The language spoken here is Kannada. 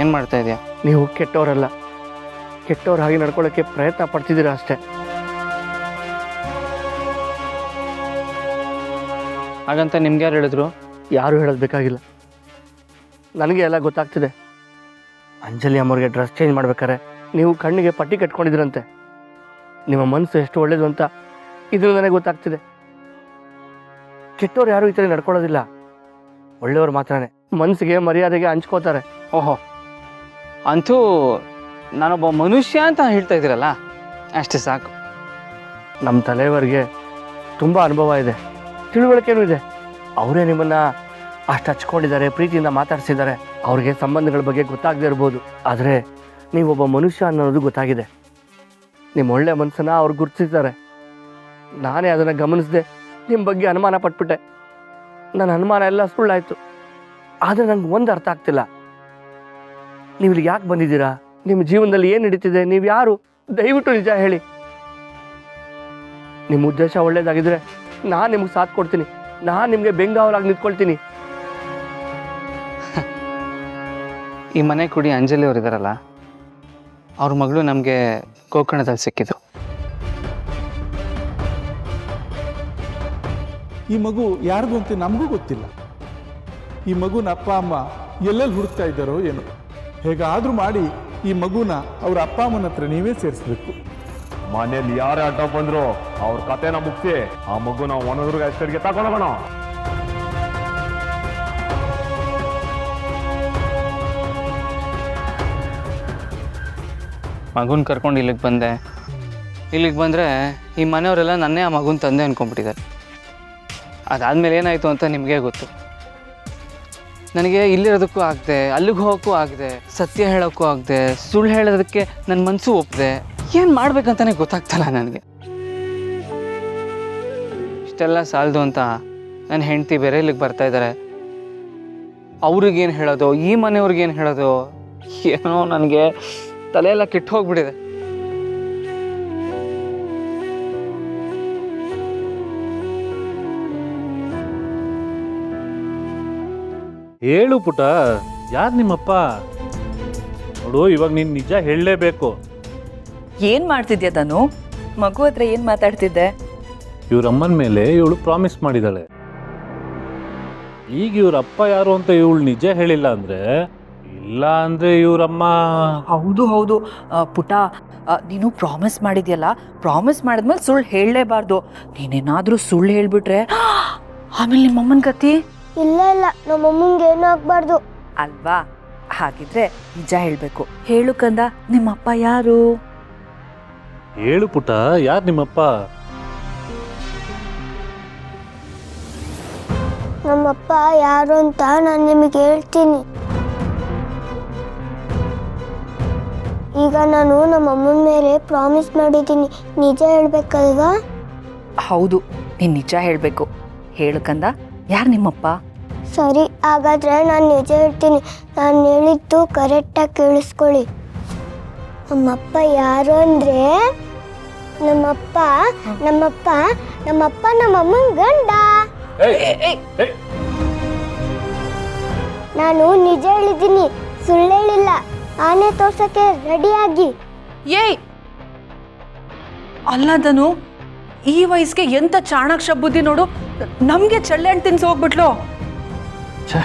ಏನು ಮಾಡ್ತಾ ಇದೆಯಾ? ನೀವು ಕೆಟ್ಟವರಲ್ಲ, ಕೆಟ್ಟವ್ರ ಹಾಗೆ ನಡ್ಕೊಳ್ಳೋಕ್ಕೆ ಪ್ರಯತ್ನ ಪಡ್ತಿದ್ದೀರಾ ಅಷ್ಟೇ. ಹಾಗಂತ ನಿಮ್ಗೆ ಯಾರು ಹೇಳಿದ್ರು? ಯಾರೂ ಹೇಳೋದು ಬೇಕಾಗಿಲ್ಲ, ನನಗೆ ಎಲ್ಲ ಗೊತ್ತಾಗ್ತಿದೆ. ಅಂಜಲಿ ಅಮ್ಮವ್ರಿಗೆ ಡ್ರೆಸ್ ಚೇಂಜ್ ಮಾಡ್ಬೇಕಾರೆ ನೀವು ಕಣ್ಣಿಗೆ ಪಟ್ಟಿ ಕಟ್ಕೊಂಡಿದ್ರಂತೆ. ನಿಮ್ಮ ಮನಸ್ಸು ಎಷ್ಟು ಒಳ್ಳೇದು ಅಂತ ಇದು ನನಗೆ ಗೊತ್ತಾಗ್ತಿದೆ. ಕೆಟ್ಟವ್ರು ಯಾರು ಈ ಥರ ನಡ್ಕೊಳ್ಳೋದಿಲ್ಲ, ಒಳ್ಳೆಯವ್ರು ಮಾತ್ರನೇ ಮನಸ್ಸಿಗೆ ಮರ್ಯಾದೆಗೆ ಹಂಚ್ಕೋತಾರೆ. ಓಹೋ, ಅಂತೂ ನಾನೊಬ್ಬ ಮನುಷ್ಯ ಅಂತ ಹೇಳ್ತಾ ಇದ್ದೀರಲ್ಲ, ಅಷ್ಟೇ ಸಾಕು. ನಮ್ಮ ತಲೆಯವರಿಗೆ ತುಂಬ ಅನುಭವ ಇದೆ, ತಿಳುವಳಿಕೆನೂ ಇದೆ. ಅವರೇ ನಿಮ್ಮನ್ನು ಅಷ್ಟು ಹಚ್ಕೊಂಡಿದ್ದಾರೆ, ಪ್ರೀತಿಯಿಂದ ಮಾತಾಡ್ಸಿದ್ದಾರೆ. ಅವ್ರಿಗೆ ಸಂಬಂಧಗಳ ಬಗ್ಗೆ ಗೊತ್ತಾಗದೇ ಇರ್ಬೋದು, ಆದರೆ ನೀವೊಬ್ಬ ಮನುಷ್ಯ ಅನ್ನೋದು ಗೊತ್ತಾಗಿದೆ. ನಿಮ್ಮ ಒಳ್ಳೆಯ ಮನಸ್ಸನ್ನು ಅವ್ರು ಗುರುತಿಸಿದ್ದಾರೆ. ನಾನೇ ಅದನ್ನು ಗಮನಿಸಿದೆ, ನಿಮ್ಮ ಬಗ್ಗೆ ಅನುಮಾನ ಪಟ್ಬಿಟ್ಟೆ. ನನ್ನ ಅನುಮಾನ ಎಲ್ಲ ಸುಳ್ಳಾಯಿತು. ಆದರೆ ನಂಗೆ ಒಂದು ಅರ್ಥ ಆಗ್ತಿಲ್ಲ, ನೀವು ಇಲ್ಲಿ ಯಾಕೆ ಬಂದಿದ್ದೀರಾ? ನಿಮ್ಮ ಜೀವನದಲ್ಲಿ ಏನು ನಡೀತಿದೆ? ನೀವು ಯಾರು? ದಯವಿಟ್ಟು ನಿಜ ಹೇಳಿ. ನಿಮ್ಮ ಉದ್ದೇಶ ಒಳ್ಳೇದಾಗಿದ್ದರೆ ನಾನು ನಿಮ್ಗೆ ಸಾಥ್ ಕೊಡ್ತೀನಿ, ನಾನು ನಿಮಗೆ ಬೆಂಗಾವಲಾಗಿ ನಿಂತ್ಕೊಳ್ತೀನಿ. ಈ ಮನೆ ಕುಡಿ ಅಂಜಲಿ ಅವ್ರು ಇದ್ದಾರಲ್ಲ, ಅವ್ರ ಮಗಳು ನಮಗೆ ಗೋಕರ್ಣದಲ್ಲಿ ಸಿಕ್ಕಿದ್ರು. ಈ ಮಗು ಯಾರಿಗೂ ಅಂತ ನಮಗೂ ಗೊತ್ತಿಲ್ಲ. ಈ ಮಗುನ ಅಪ್ಪ ಅಮ್ಮ ಎಲ್ಲೆಲ್ಲಿ ಹುಡುಕ್ತಾ ಇದ್ದಾರೋ ಏನೋ. ಹೇಗಾದರೂ ಮಾಡಿ ಈ ಮಗುನ ಅವ್ರ ಅಪ್ಪ ಅಮ್ಮನ ಹತ್ರ ನೀವೇ ಸೇರಿಸ್ಬೇಕು. ಮನೇಲಿ ಯಾರೇ ಅಡ್ಡ ಬಂದ್ರು ಅವ್ರ ಕತೆನ ಮುಗಿಸಿ ಆ ಮಗುನ ಒಣದುರ್ಗ ಎಸ್ಟೇಟ್ಗೆ ತಗೊಂಡೋಗೋಣ. ಮಗುನ ಕರ್ಕೊಂಡು ಇಲ್ಲಿಗೆ ಬಂದೆ. ಇಲ್ಲಿಗೆ ಬಂದರೆ ಈ ಮನೆಯವರೆಲ್ಲ ನನ್ನೇ ಆ ಮಗುನ ತಂದೆ ಅಂದ್ಕೊಂಡ್ಬಿಟ್ಟಿದ್ದಾರೆ. ಅದಾದಮೇಲೆ ಏನಾಯಿತು ಅಂತ ನಿಮಗೆ ಗೊತ್ತು. ನನಗೆ ಇಲ್ಲಿರೋದಕ್ಕೂ ಆಗದೆ, ಅಲ್ಲಿಗೆ ಹೋಗೋಕ್ಕೂ ಆಗದೆ, ಸತ್ಯ ಹೇಳೋಕ್ಕೂ ಆಗದೆ, ಸುಳ್ಳು ಹೇಳೋದಕ್ಕೆ ನನ್ನ ಮನಸ್ಸು ಒಪ್ಪದೆ, ಏನು ಮಾಡ್ಬೇಕಂತಲೇ ಗೊತ್ತಾಗ್ತಲ್ಲ ನನಗೆ. ಇಷ್ಟೆಲ್ಲ ಸಾಲದು ಅಂತ ನನ್ನ ಹೆಂಡತಿ ಬೇರೆ ಇಲ್ಲಿಗೆ ಬರ್ತಾ ಇದ್ದಾರೆ. ಅವ್ರಿಗೇನು ಹೇಳೋದು, ಈ ಮನೆಯವ್ರಿಗೇನು ಹೇಳೋದು, ಏನೋ ನನಗೆ ತಲೆಯೆಲ್ಲ ಕೆಟ್ಟು ಹೋಗ್ಬಿಟ್ಟಿದೆ. ಹೇಳು ಪುಟ, ಯಾರು ನಿಮ್ಮಪ್ಪ? ನೋಡು, ಇವಾಗ ನೀನು ನಿಜ ಹೇಳಲೇಬೇಕು. ಏನ್ ಮಾಡ್ತಿದ್ಯಾ ಧನು? ಮಗು ಹತ್ರ ಏನ್ ಮಾತಾಡ್ತಿದ್ದೆ? ಇವ್ರಮ್ಮನ ಮೇಲೆ ಇವಳು ಪ್ರಾಮಿಸ್ ಮಾಡಿದಾಳೆ. ಈಗ ಇವ್ರಪ್ಪ ಯಾರು ಅಂತ ಇವಳು ನಿಜ ಹೇಳಿಲ್ಲ ಅಂದ್ರೆ, ಇಲ್ಲ ಅಂದ್ರೆ ಇವ್ರಮ್ಮ. ಹೌದು ಹೌದು ಪುಟ, ನೀನು ಪ್ರಾಮಿಸ್ ಮಾಡಿದ್ಯಲ್ಲ, ಪ್ರಾಮಿಸ್ ಮಾಡಿದ್ಮೇಲೆ ಸುಳ್ಳು ಹೇಳಲೇಬಾರ್ದು. ನೀನೇನಾದ್ರೂ ಸುಳ್ಳು ಹೇಳ್ಬಿಟ್ರೆ ಆಮೇಲೆ ನಿಮ್ಮಮ್ಮನ ಗತಿ. ಇಲ್ಲ ಇಲ್ಲ, ನಮ್ಮಮ್ಮಂಗೆ ಏನೂ ಆಗ್ಬಾರ್ದು ಅಲ್ವಾ? ಹಾಗಿದ್ರೆ ನಿಜ ಹೇಳ್ಬೇಕು. ಹೇಳು ಕಂದ, ನಿಮ್ಮಪ್ಪ ಯಾರು? ಹೇಳು ಪುಟ, ಯಾರು ನಿಮ್ಮಪ್ಪ? ನಮ್ಮಪ್ಪ ಯಾರು ಅಂತ ನಾನು ನಿಮಗೆ ಹೇಳ್ತೀನಿ. ಈಗ ನಾನು ನಮ್ಮಮ್ಮನ ಮೇಲೆ ಪ್ರಾಮಿಸ್ ಮಾಡಿದ್ದೀನಿ, ನಿಜ ಹೇಳ್ಬೇಕಲ್ವಾ? ಹೌದು, ನೀನ್ ನಿಜ ಹೇಳ್ಬೇಕು. ಹೇಳು ಕಂದ, ಯಾರು ನಿಮ್ಮಪ್ಪ? ಸರಿ, ಹಾಗಾದ್ರೆ ನಾನು ನಿಜ ಹೇಳ್ತೀನಿ. ನಾನು ಹೇಳಿದ್ದು ಕರೆಕ್ಟಾಗಿ ಕೇಳಿಸ್ಕೊಳ್ಳಿ. ನಮ್ಮಪ್ಪ ಯಾರು ಅಂದರೆ, ನಮ್ಮಪ್ಪ ನಮ್ಮಮ್ಮನ ಗಂಡ. ನಾನು ನಿಜ ಹೇಳಿದ್ದೀನಿ, ಸುಳ್ಳು ಹೇಳಿಲ್ಲ. ಆನೆ ತೋರ್ಸಕ್ಕೆ ರೆಡಿಯಾಗಿ. ಏಯ್, ಅಲ್ಲದನು ಈ ವಯಸ್ಸಿಗೆ ಎಂತ ಚಾಣಾಕ್ಷ ಬುದ್ಧಿ ನೋಡು. ನಮ್ಗೆ ಚಳ್ಳೆ ಹಣ್ಣು ತಿನ್ಸಿ ಹೋಗ್ಬಿಟ್ಲು. ಛೇ,